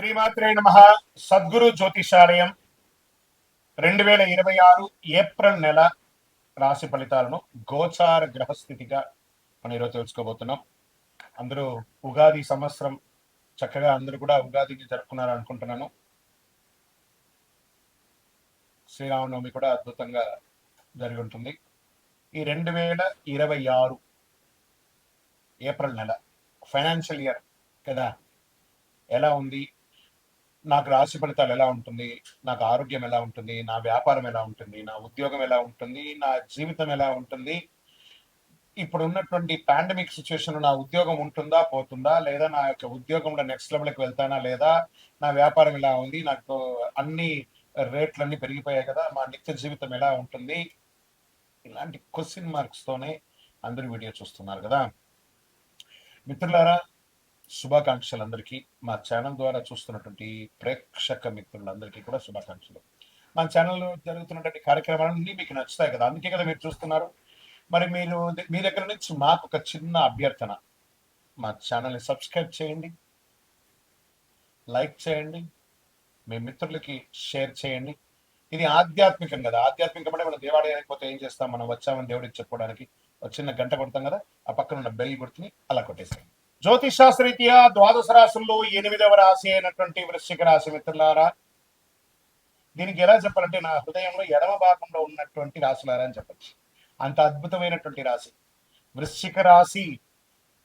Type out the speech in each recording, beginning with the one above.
శ్రీమాత్రే నమః. సద్గురు జ్యోతిషాలయం 2026 ఏప్రిల్ నెల రాశి ఫలితాలను గోచార గ్రహస్థితిగా మనం ఈరోజు తెలుసుకోబోతున్నాం. అందరూ ఉగాది సంవత్సరం చక్కగా అందరూ కూడా ఉగాదిని జరుపుకున్నారు అనుకుంటున్నాను. శ్రీరామనవమి కూడా అద్భుతంగా జరిగి ఉంటుంది. ఈ 2026 ఏప్రిల్ నెల ఫైనాన్షియల్ ఇయర్ కదా, ఎలా ఉంది, నాకు రాశి ఫలితాలు ఎలా ఉంటుంది, నాకు ఆరోగ్యం ఎలా ఉంటుంది, నా వ్యాపారం ఎలా ఉంటుంది, నా ఉద్యోగం ఎలా ఉంటుంది, నా జీవితం ఎలా ఉంటుంది, ఇప్పుడు ఉన్నటువంటి పాండమిక్ సిచ్యువేషన్ నా ఉద్యోగం ఉంటుందా పోతుందా, లేదా నా యొక్క ఉద్యోగంలో నెక్స్ట్ లెవెల్కి వెళ్తానా, లేదా నా వ్యాపారం ఎలా ఉంది, నాకు అన్ని రేట్లన్నీ పెరిగిపోయాయి కదా, మా నిత్య జీవితం ఎలా ఉంటుంది, ఇలాంటి క్వశ్చన్ మార్క్స్ తోనే అందరూ వీడియో చూస్తున్నారు కదా. మిత్రులారా, శుభాకాంక్షలు అందరికీ. మా ఛానల్ ద్వారా చూస్తున్నటువంటి ప్రేక్షక మిత్రులందరికీ కూడా శుభాకాంక్షలు. మా ఛానల్లో జరుగుతున్నటువంటి కార్యక్రమాలన్నీ మీకు నచ్చుతాయి కదా, అందుకే కదా మీరు చూస్తున్నారు. మరి మీరు మీ దగ్గర నుంచి మాకు ఒక చిన్న అభ్యర్థన, మా ఛానల్ని సబ్స్క్రైబ్ చేయండి, లైక్ చేయండి, మీ మిత్రులకి షేర్ చేయండి. ఇది ఆధ్యాత్మికం కదా, ఆధ్యాత్మికం అంటే మనం దేవాలయానికి పోతే ఏం చేస్తాం, మనం వచ్చామని దేవుడికి చెప్పుకోవడానికి ఒక చిన్న గంట కొడతాం కదా, ఆ పక్కన ఉన్న బెల్ గుర్తుని అలా కొట్టేసేయండి. జ్యోతిష్ శాస్త్రరీత్యా ద్వాదశ రాశుల్లో 8వ రాశి అయినటువంటి వృశ్చిక రాశి మిత్రులారా, దీనికి ఎలా చెప్పాలంటే నా హృదయంలో ఎడమ భాగంలో ఉన్నటువంటి రాశులారా అని చెప్పచ్చు. అంత అద్భుతమైనటువంటి రాశి వృశ్చిక రాశి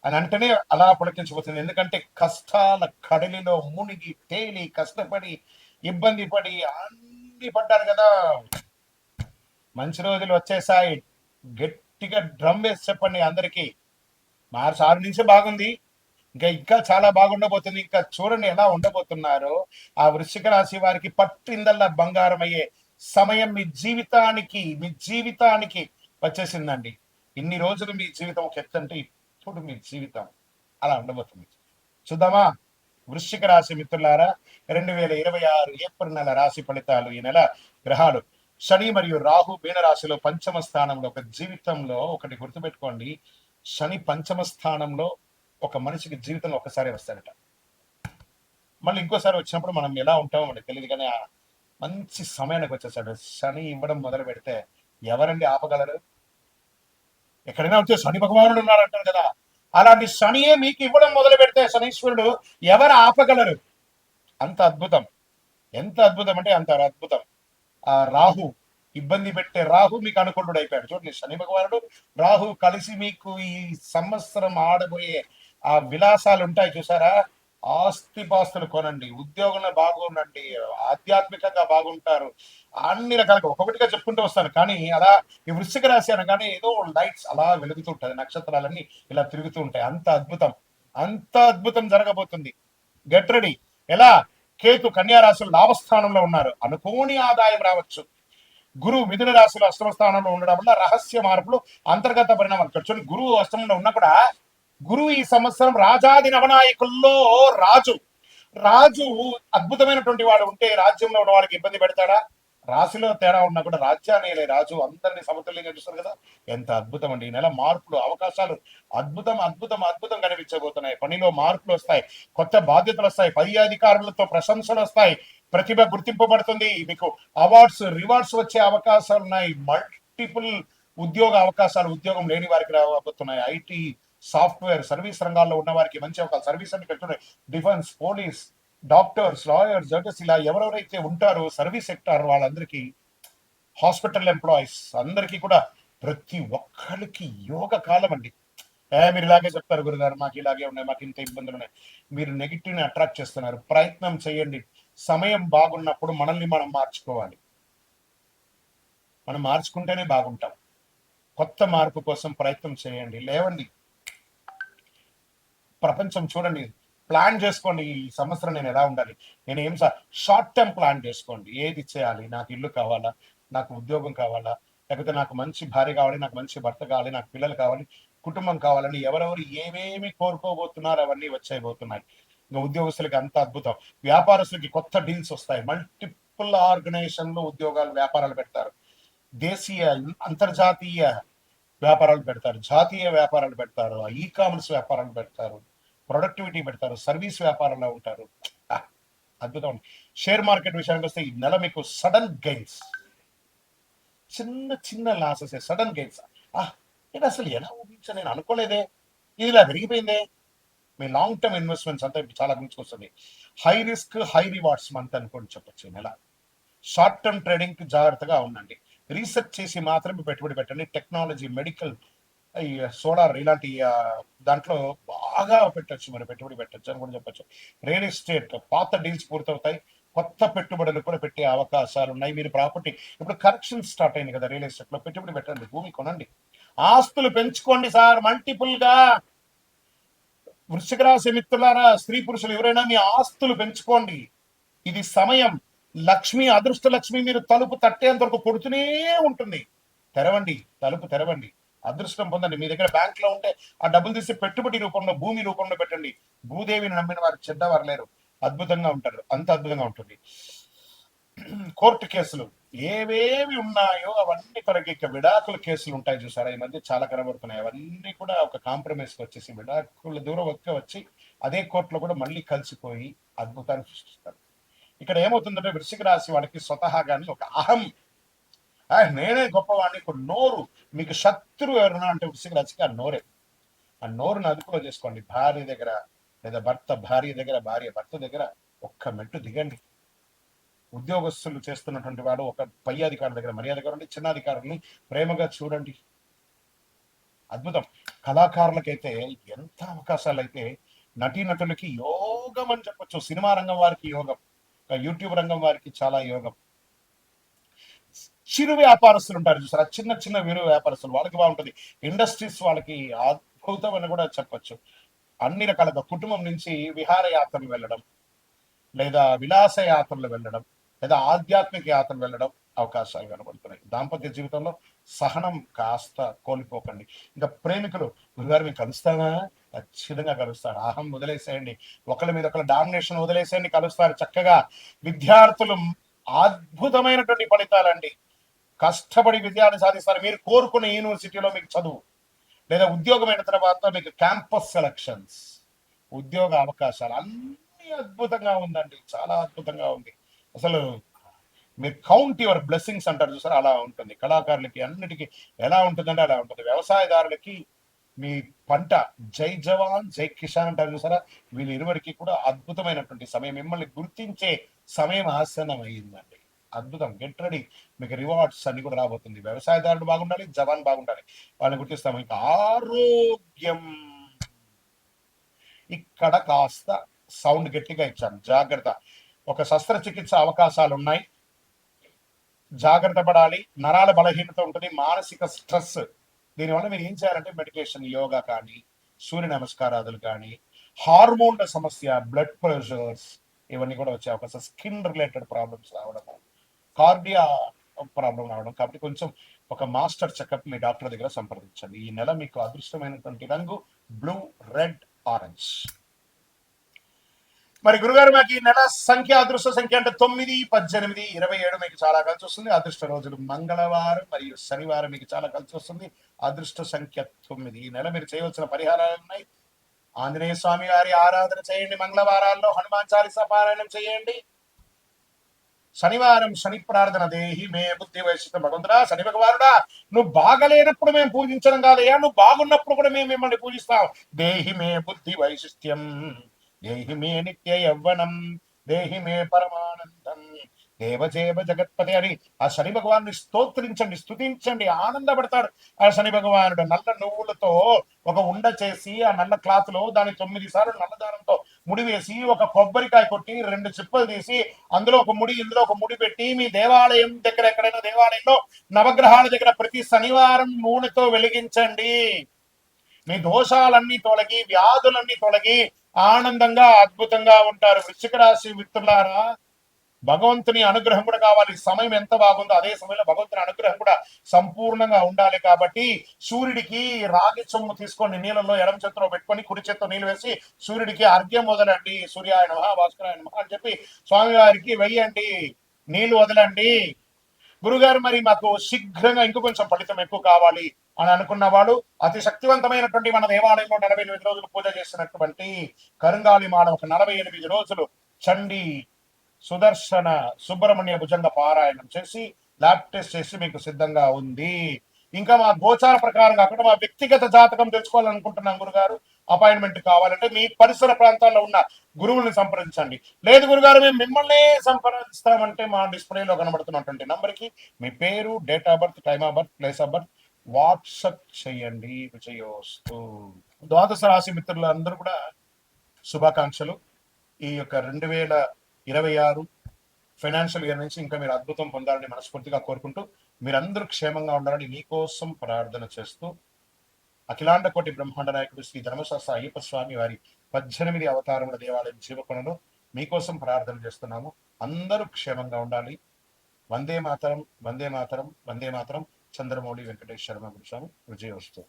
అని అంటేనే అలా పులకించిపోతుంది. ఎందుకంటే కష్టాల కడలిలో మునిగి తేలి కష్టపడి ఇబ్బంది పడి అన్ని పడ్డారు కదా, మంచి రోజులు వచ్చేసాయి. గట్టిగా డ్రమ్ వేసి చెప్పండి అందరికీ, మార్చి 6 నుంచి బాగుంది, ఇంకా చాలా బాగుండబోతుంది. ఇంకా చూడండి ఎలా ఉండబోతున్నారో. ఆ వృశ్చిక రాశి వారికి పట్టిందల్లా బంగారం అయ్యే సమయం మీ జీవితానికి వచ్చేసిందండి. ఇన్ని రోజులు మీ జీవితం ఒక ఎత్తు అంటే ఇప్పుడు మీ జీవితం అలా ఉండబోతుంది. చూద్దామా వృశ్చిక రాశి మిత్రులారా, 2026 ఏప్రిల్ నెల రాశి ఫలితాలు. ఈ నెల గ్రహాలు శని మరియు రాహు మీనరాశిలో పంచమ స్థానంలో. ఒక జీవితంలో ఒకటి గుర్తుపెట్టుకోండి, శని పంచమ స్థానంలో ఒక మనిషికి జీవితంలో ఒకసారి వస్తాడట. మళ్ళీ ఇంకోసారి వచ్చినప్పుడు మనం ఎలా ఉంటామో మనకి తెలియదు, కానీ మంచి సమయానికి వచ్చేసాడు. శని ఇవ్వడం మొదలు పెడితే ఎవరండి ఆపగలరు? ఎక్కడైనా వచ్చే శని భగవానుడు ఉన్నారంటారు కదా, అలాంటి శనియే మీకు ఇవ్వడం మొదలు పెడితే శనీశ్వరుడు ఎవరు ఆపగలరు? అంత అద్భుతం. ఎంత అద్భుతం అంటే అంత అద్భుతం. ఆ రాహు ఇబ్బంది పెట్టే రాహు మీకు అనుకూలుడు అయిపోయాడు. చూడండి, శని భగవానుడు రాహు కలిసి మీకు ఈ సంవత్సరం ఆడబోయే ఆ విలాసాలు ఉంటాయి చూసారా, ఆస్తిపాస్తులు కొనండి, ఉద్యోగంలో బాగుండండి, ఆధ్యాత్మికంగా బాగుంటారు, అన్ని రకాలుగా ఒక్కొక్కటిగా చెప్పుకుంటూ వస్తాను. కానీ అలా ఈ వృశ్చిక రాశి అనగానే ఏదో లైట్స్ అలా వెలుగుతుంటది, నక్షత్రాలన్నీ ఇలా తిరుగుతూ ఉంటాయి. అంత అద్భుతం జరగబోతుంది. Get ready. ఎలా? కేతు కన్యా రాశులు లాభస్థానంలో ఉన్నారు, అనుకోని ఆదాయం రావచ్చు. గురువు మిథున రాశిలో అష్టమ స్థానంలో ఉండడం వల్ల రహస్య మార్పులు, అంతర్గత పరిణామాలు. చూడండి, గురువు అష్టమంలో ఉన్నా కూడా గురువు ఈ సంవత్సరం రాజాది నవనాయకుల్లో రాజు అద్భుతమైనటువంటి వాడు ఉంటే రాజ్యంలో ఉన్న వాళ్ళకి ఇబ్బంది పెడతాడా? రాశిలో తేడా ఉన్నా కూడా రాజ్యాన్ని రాజు అందరినీ సమతుల్యంగా చూస్తారు కదా. ఎంత అద్భుతం అండి. ఈ నెల మార్పులు, అవకాశాలు అద్భుతం కనిపించబోతున్నాయి. పనిలో మార్పులు వస్తాయి, కొత్త బాధ్యతలు వస్తాయి, పై అధికారులతో ప్రశంసలు వస్తాయి, ప్రతిభ గుర్తింపబడుతుంది, మీకు అవార్డ్స్ రివార్డ్స్ వచ్చే అవకాశాలు ఉన్నాయి, మల్టిపుల్ ఉద్యోగ అవకాశాలు ఉద్యోగం లేని వారికి రాబోతున్నాయి. ఐటీ, సాఫ్ట్వేర్, సర్వీస్ రంగాల్లో ఉన్న వారికి మంచి అవకాశం. సర్వీస్ అంటే పెట్టుకునే defence, police, doctors, lawyers, judges, ఇలా ఎవరెవరైతే ఉంటారో సర్వీస్ సెక్టార్ వాళ్ళందరికీ, హాస్పిటల్ ఎంప్లాయీస్ అందరికీ కూడా ప్రతి ఒక్కరికి యోగ కాలం అండి. మీరు ఇలాగే చెప్తారు గురుగారు, మాకు ఇలాగే ఉన్నాయి, మాకు ఇంత ఇబ్బందులు ఉన్నాయి. మీరు నెగిటివ్ ని అట్రాక్ట్ చేస్తున్నారు. ప్రయత్నం చేయండి. సమయం బాగున్నప్పుడు మనల్ని మనం మార్చుకోవాలి. మనం మార్చుకుంటేనే బాగుంటాం. కొత్త మార్పు కోసం ప్రయత్నం చేయండి. లేవండి, ప్రపంచం చూడండి, ప్లాన్ చేసుకోండి. ఈ సంవత్సరం నేను ఎలా ఉండాలి, నేను ఏం షార్ట్ టర్మ్ ప్లాన్ చేసుకోండి. ఏది చేయాలి, నాకు ఇల్లు కావాలా, నాకు ఉద్యోగం కావాలా, లేకపోతే నాకు మంచి భార్య కావాలి, నాకు మంచి భర్త కావాలి, నాకు పిల్లలు కావాలి, కుటుంబం కావాలని ఎవరెవరు ఏమేమి కోరుకోబోతున్నారు అవన్నీ వచ్చాయిపోతున్నాయి. ఇంకా ఉద్యోగస్తులకి అంత అద్భుతం. వ్యాపారస్తులకి కొత్త డీల్స్ వస్తాయి. మల్టిపుల్ ఆర్గనైజేషన్లో ఉద్యోగాలు, వ్యాపారాలు పెడతారు. దేశీయ, అంతర్జాతీయ వ్యాపారాలు పెడతారు, జాతీయ వ్యాపారాలు పెడతారు, ఈ కామర్స్ వ్యాపారాలు పెడతారు, ప్రొడక్టివిటీ పెడతారు, సర్వీస్ వ్యాపారంలో ఉంటారు. అద్భుతం. షేర్ మార్కెట్ విషయానికి వస్తే ఈ నెల మీకు సడన్ గెయిన్స్, చిన్న చిన్న లాసెస్, సడన్ గెయిన్స్. నేను అసలు ఎలా ఊహించా, నేను అనుకోలేదే ఇది ఇలా పెరిగిపోయిందే. మీ లాంగ్ టర్మ్ ఇన్వెస్ట్మెంట్స్ అంతా ఇప్పుడు చాలా గుర్తుకొస్తుంది. High risk high rewards month అనుకోని చెప్పొచ్చు నెల. షార్ట్ టర్మ్ ట్రేడింగ్ కి జాగ్రత్తగా ఉండండి. రీసెర్చ్ చేసి మాత్రమే పెట్టుబడి పెట్టండి. టెక్నాలజీ, మెడికల్, ఈ సోలార్ ఇలాంటి దాంట్లో బాగా పెట్టచ్చు, మరి పెట్టుబడి పెట్టచ్చు అని కూడా చెప్పచ్చు. రియల్ ఎస్టేట్ పాత డీల్స్ పూర్తవుతాయి, కొత్త పెట్టుబడులు కూడా పెట్టే అవకాశాలు ఉన్నాయి. మీరు ప్రాపర్టీ ఇప్పుడు కరెక్షన్ స్టార్ట్ అయింది కదా, రియల్ ఎస్టేట్ లో పెట్టుబడి పెట్టండి, భూమి కొనండి, ఆస్తులు పెంచుకోండి సార్ మల్టిపుల్ గా. వృశ్చిక రాశి మిత్రులారా, స్త్రీ పురుషులు ఎవరైనా మీ ఆస్తులు పెంచుకోండి. ఇది సమయం. లక్ష్మి, అదృష్ట లక్ష్మి మీరు తలుపు తట్టేంత వరకు కొడుతూనే ఉంటుంది. తెరవండి, తలుపు తెరవండి, అదృష్టం పొందండి. మీ దగ్గర బ్యాంక్ లో ఉంటే ఆ డబ్బులు తీసి పెట్టుబడి రూపంలో, భూమి రూపంలో పెట్టండి. భూదేవిని నమ్మిన వారు చెడ్డవారు లేరు, అద్భుతంగా ఉంటారు, అంత అద్భుతంగా ఉంటుంది. కోర్టు కేసులు ఏవేవి ఉన్నాయో అవన్నీ కొరకు విడాకుల కేసులు ఉంటాయి చూసారా, ఈ మధ్య చాలా కనబడుతున్నాయి. అవన్నీ కూడా ఒక కాంప్రమైజ్కి వచ్చేసి విడాకుల దూరం వచ్చి అదే కోర్టులో కూడా మళ్ళీ కలిసిపోయి అద్భుతాన్ని సృష్టిస్తారు. ఇక్కడ ఏమవుతుందంటే వృశ్చిక రాశి వాళ్ళకి స్వతహాగాని ఒక అహం, నేనే గొప్పవాడిని, ఒక నోరు. మీకు శత్రువు ఎవరున్నా అంటే వృశ్చిక రాశికి ఆ నోరే. ఆ నోరును అదుపులో చేసుకోండి. భార్య దగ్గర లేదా భర్త భార్య దగ్గర, భార్య భర్త దగ్గర ఒక్క మెట్టు దిగండి. ఉద్యోగస్తులు చేస్తున్నటువంటి వాడు ఒక పై అధికారుల దగ్గర మర్యాదగా ఉండి, చిన్న అధికారుల్ని ప్రేమగా చూడండి. అద్భుతం. కళాకారులకైతే ఎంత అవకాశాలు అయితే, నటీనటులకి యోగం అని చెప్పొచ్చు. సినిమా రంగం వారికి యోగం, యూట్యూబ్ రంగం వారికి చాలా యోగం. చిరు వ్యాపారస్తులు ఉంటారు చూసారా, చిన్న చిన్న వీరు వ్యాపారస్తులు, వాళ్ళకి బాగుంటుంది. ఇండస్ట్రీస్ వాళ్ళకి అద్భుతం అని కూడా చెప్పచ్చు. అన్ని రకాలుగా కుటుంబం నుంచి విహారయాత్రలు వెళ్ళడం, లేదా విలాస యాత్రలు వెళ్ళడం, లేదా ఆధ్యాత్మిక యాత్రలు వెళ్ళడం అవకాశాలు కనబడుతున్నాయి. దాంపత్య జీవితంలో సహనం కాస్త కోల్పోకండి. ఇంకా ప్రేమికులు, గురుగారు మీకు కలుస్తానా? ఖచ్చితంగా కలుస్తారు. అహం వదిలేసేయండి, ఒకరి మీద ఒకరు డామినేషన్ వదిలేసేయండి, కలుస్తారు చక్కగా. విద్యార్థులు అద్భుతమైనటువంటి ఫలితాలండి. కష్టపడి విజయాన్ని సాధిస్తారు. మీరు కోరుకునే యూనివర్సిటీలో మీకు చదువు, లేదా ఉద్యోగమైన తర్వాత మీకు క్యాంపస్ సెలక్షన్స్, ఉద్యోగ అవకాశాలు అన్ని అద్భుతంగా ఉందండి, చాలా అద్భుతంగా ఉంది. అసలు మీరు కౌంట్ యువర్ బ్లెస్సింగ్స్ అంటారు చూసారా, అలా ఉంటుంది. కళాకారులకి అన్నిటికీ ఎలా ఉంటుందంటే అలా ఉంటుంది. వ్యవసాయదారులకి మీ పంట జై జవాన్ జై కిసాన్ అంటారు చూసారా, వీళ్ళు ఇరువురికి కూడా అద్భుతమైనటువంటి సమయం, మిమ్మల్ని గుర్తించే సమయం ఆసన్నమైందండి. అద్భుతం. గెట్ రెడీ, మీకు రివార్డ్స్ అన్ని కూడా రాబోతుంది. వ్యవసాయదారుడు బాగుండాలి, జవాన్ బాగుండాలి, వాళ్ళని గుర్తిస్తాం. ఇంకా ఆరోగ్యం, ఇక్కడ కాస్త సౌండ్ గట్టిగా ఇచ్చాను, జాగ్రత్త. ఒక శస్త్రచికిత్స అవకాశాలు ఉన్నాయి, జాగ్రత్త పడాలి. నరాల బలహీనత ఉంటుంది, మానసిక స్ట్రెస్. దీనివల్ల మీరు ఏం చేయాలంటే మెడిటేషన్, యోగా కానీ, సూర్య నమస్కారాదులు కానీ, హార్మోన్ల సమస్య, బ్లడ్ ప్రెషర్స్ ఇవన్నీ కూడా వచ్చే అవకాశం, స్కిన్ రిలేటెడ్ ప్రాబ్లమ్స్ రావడము, కార్డియా ప్రాబ్లం రావడం. కాబట్టి కొంచెం ఒక మాస్టర్ చెకప్ మీ డాక్టర్ దగ్గర సంప్రదించండి. ఈ నెల మీకు అదృష్టమైనటువంటి రంగు బ్లూ, రెడ్, ఆరెంజ్. మరి గురుగారు మాకు ఈ నెల సంఖ్య, అదృష్ట సంఖ్య అంటే 9, 18, 27 మీకు చాలా కలిసి వస్తుంది. అదృష్ట రోజులు మంగళవారం మరియు శనివారం మీకు చాలా కలిసి వస్తుంది. అదృష్ట సంఖ్య 9. ఈ నెల మీరు చేయవలసిన పరిహారాలు ఉన్నాయి. ఆంజనేయ స్వామి వారి ఆరాధన చేయండి, మంగళవారాల్లో హనుమాన్ చాలీసా పారాయణం చేయండి. శనివారం శని ప్రార్థన, దేహి మే బుద్ధి వైశిష్టం. భగవంతుడా, శని భగవానుడా, నువ్వు బాగలేనప్పుడు మేము పూజించడం కాదయ్యా, నువ్వు బాగున్నప్పుడు కూడా మేము మిమ్మల్ని పూజిస్తాం. దేహి మే బుద్ధి వైశిష్ట్యం, దేహి మే నిత్య యవ్వనం, దేహి మే పరమానందం, దేవజేవ జగత్పతి అని ఆ శని భగవాన్ని స్తోత్రించండి, స్తుతించండి, ఆనందపడతాడు. ఆ శని భగవానుడు నల్ల నువ్వులతో ఒక ఉండ చేసి, ఆ నల్ల క్లాత్ లో దాని 9 సార్లు నల్ల దారంతో ముడి వేసి, ఒక కొబ్బరికాయ కొట్టి 2 చిప్పలు తీసి, అందులో ఒక ముడి, ఇందులో ఒక ముడి పెట్టి, మీ దేవాలయం దగ్గర, ఎక్కడైనా దేవాలయంలో నవగ్రహాల దగ్గర ప్రతి శనివారం నూనెతో వెలిగించండి. మీ దోషాలన్నీ తొలగి, వ్యాధులన్నీ తొలగి ఆనందంగా అద్భుతంగా ఉంటారు. వృశ్చిక రాశి మిత్రులారా, భగవంతుని అనుగ్రహం కూడా కావాలి. సమయం ఎంత బాగుందో అదే సమయంలో భగవంతుని అనుగ్రహం కూడా సంపూర్ణంగా ఉండాలి. కాబట్టి సూర్యుడికి రాగి సొమ్ము తీసుకొని నీళ్ళలో ఎడమ చేతిలో పెట్టుకొని కుడి చేతితో నీళ్ళు వేసి సూర్యుడికి అర్ఘ్యం వదలండి. సూర్యాయ నమః, భాస్కరాయ నమః అని చెప్పి స్వామివారికి వెయ్యండి, నీళ్లు వదలండి. గురుగారు మరి మాకు శీఘ్రంగా ఇంకో కొంచెం ఫలితం ఎక్కువ కావాలి అని అనుకున్న వాడు, అతి శక్తివంతమైనటువంటి మన దేవాలయంలో 48 రోజులు పూజ చేసినటువంటి కరుంగాళి మాల ఒక 48 రోజులు చండి సుదర్శన సుబ్రహ్మణ్య భుజంగ పారాయణం చేసి ల్యాబ్ టెస్ట్ చేసి మీకు సిద్ధంగా ఉంది. ఇంకా మా గోచార ప్రకారం కాకుండా మా వ్యక్తిగత జాతకం తెలుసుకోవాలనుకుంటున్నాం గురుగారు. అపాయింట్మెంట్ కావాలంటే మీ పరిసర ప్రాంతాల్లో ఉన్న గురువుని సంప్రదించండి. లేదు గురుగారు మేము మిమ్మల్ని సంప్రదిస్తామంటే మా డిస్ప్లేలో కనబడుతున్నటువంటి నంబర్కి మీ పేరు, date of birth, time of birth, place of birth WhatsApp చేయండి. విజయోస్తు. ద్వాదశ రాశి మిత్రులందరూ కూడా శుభాకాంక్షలు. ఈ యొక్క 2026 ఫైనాన్షియల్ ఇయర్ నుంచి ఇంకా మీరు అద్భుతం పొందాలని మనస్ఫూర్తిగా కోరుకుంటూ మీరందరూ క్షేమంగా ఉండాలని మీకోసం ప్రార్థన చేస్తూ అఖిలాండ కోటి బ్రహ్మాండ నాయకుడు శ్రీ ధర్మశాస్త్ర అయ్యప్ప స్వామి వారి 18 అవతారముల దేవాలయం జీవకొనలో మీకోసం ప్రార్థన చేస్తున్నాము. అందరూ క్షేమంగా ఉండాలి. వందే మాతరం, వందే మాతరం, వందే మాతరం. చంద్రమౌళి వెంకటేశ్వర స్వామి. విజయోస్తు.